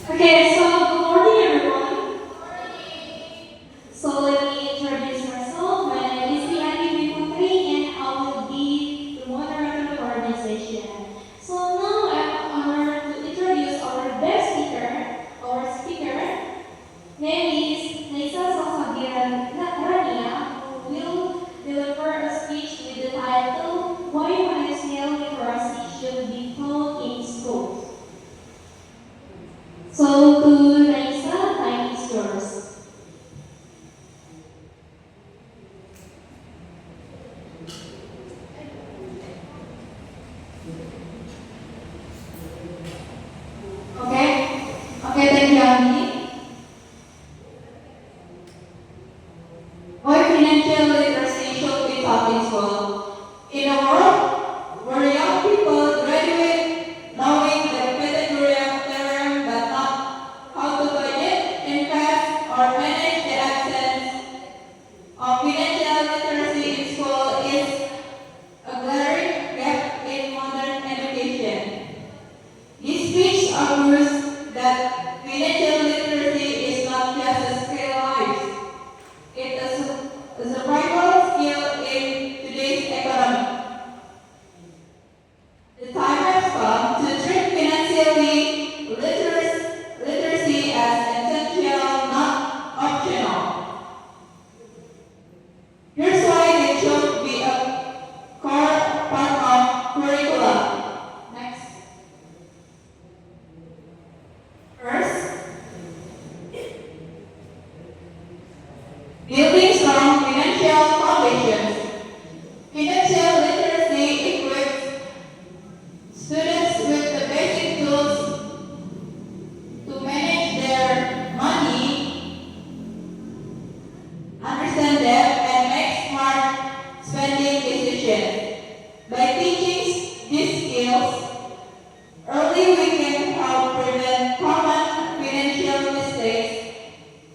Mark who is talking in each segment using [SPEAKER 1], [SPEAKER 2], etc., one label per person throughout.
[SPEAKER 1] Okay, so good morning everyone. So let me introduce myself. My name is Tiani Putri and I will be the moderator of the organization. So now I'm honored to introduce our best speaker. Our speaker name is Nisa Salsabiran Rania, who will deliver a speech with the title Why Financial Literacy Should Be Taught in Schools. So to Nisa, time is yours. Okay? Okay, thank you, Andy. Why financial literacy should be taught in school? In a world where young people graduate knowing the Pythagorean theorem but not how to budget, invest, or manage the absence of financial literacy in school is a glaring gap in modern education. This speech argues that financial literacy is not just a skill life, it is a survival skill in today's economy. The time has come to treat financially literacy as essential, not optional. Here's why it should be a core part of curriculum. Next. First, building strong financial foundations. Financial literacy equips students with the basic tools to manage their money, understand debt, and make smart spending decisions. By teaching these skills early, we can help prevent common financial mistakes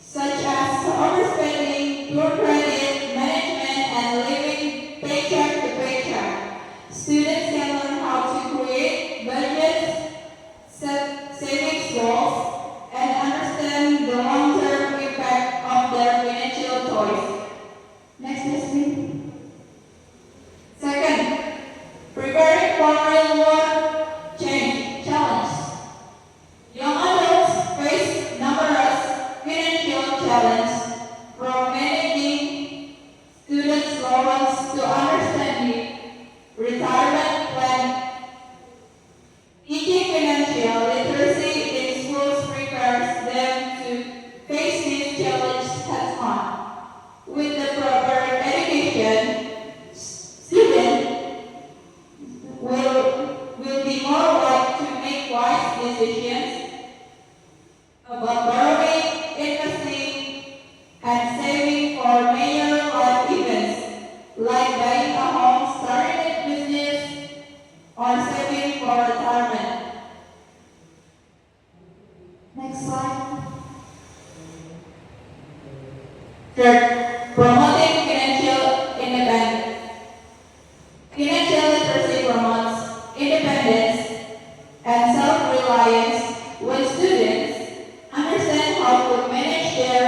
[SPEAKER 1] such as overspending, poor credit management, and living paycheck to paycheck. Students can learn how to create budgets, set savings goals, and understand the long-term impact of their financial choice. Next, please. Second, preparing for real-world change challenge. Young adults face numerous financial challenges, from managing students' loans to understanding retirement plan. Teaching financial literacy in schools prepares them to face these challenges head-on. With the proper education, students will be more likely to make wise decisions about borrowing, investing, and saving for major life events like buying a home, starting a business, or saving for retirement. Next slide. Third, promoting financial independence. Financial literacy promotes independence and self-reliance when students understand how to manage their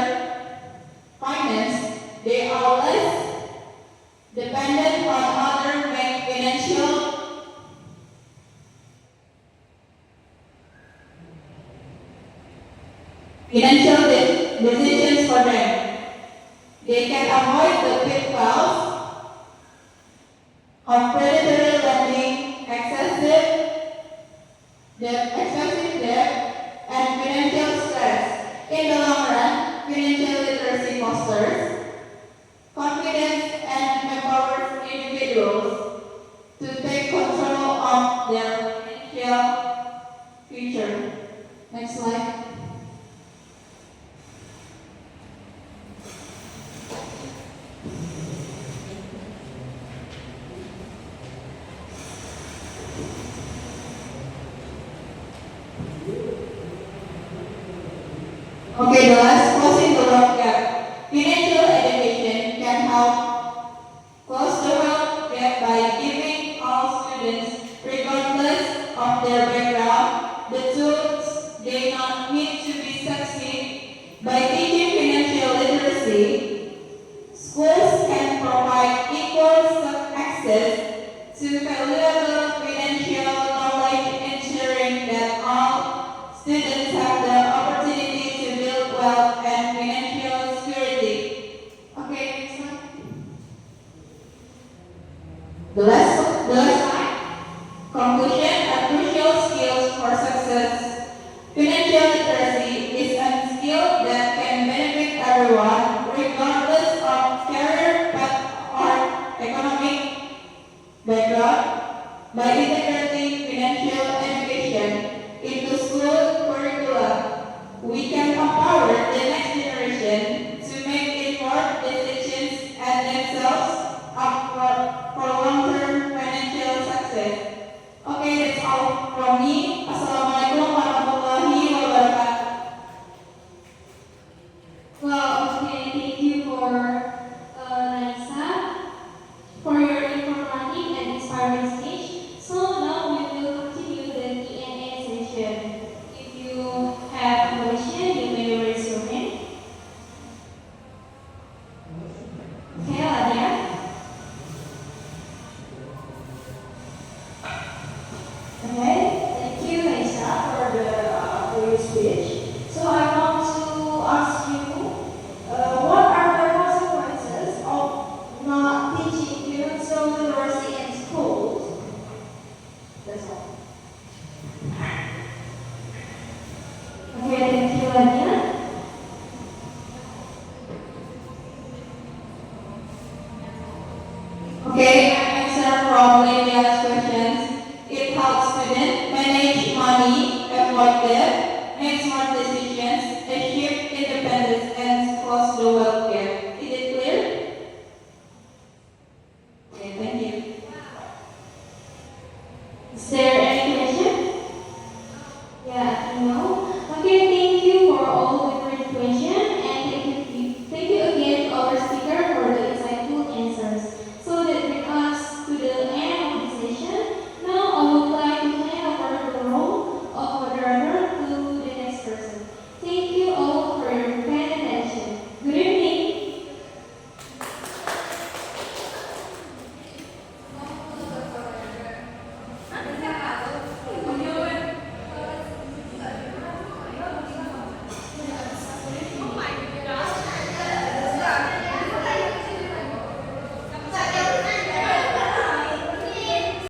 [SPEAKER 1] finance. They are less dependent on other make financial decisions for them. They can avoid the pitfalls of predatory lending, excessive debt, and financial stress. In the long run, financial literacy fosters confidence and empowers individuals to take control of their financial future. Next slide. Okay, the last, closing the wealth gap. Financial education can help close the wealth gap by giving all students, regardless to valuable financial knowledge, ensuring that all students have the opportunity to build wealth and financial security. Okay, next one. The last slide. Conclusion are crucial skills for success. Financial literacy is a skill that can benefit everyone, regardless of career path or economic background. By integrating financial education into school curricula, we can empower the next generation to make informed decisions and themselves up for long-term financial success. Okay, that's all from me. Assalamualaikum warahmatullahi wabarakatuh.
[SPEAKER 2] Well, okay, thank you for Naisa for your informative and inspiring speech. So now we will continue the Q&A session. If you have a question, you may raise your hand. Okay, Adia. Okay, thank you, Naisa, for your speech. So I want to ask you, what are the consequences of not teaching financial literacy in schools? That's all. Okay, thank you, Adia.
[SPEAKER 1] Okay, I answer from Lydia's questions. It helps students manage money, avoid debt, make smart decisions, achieve independence, and close the wealth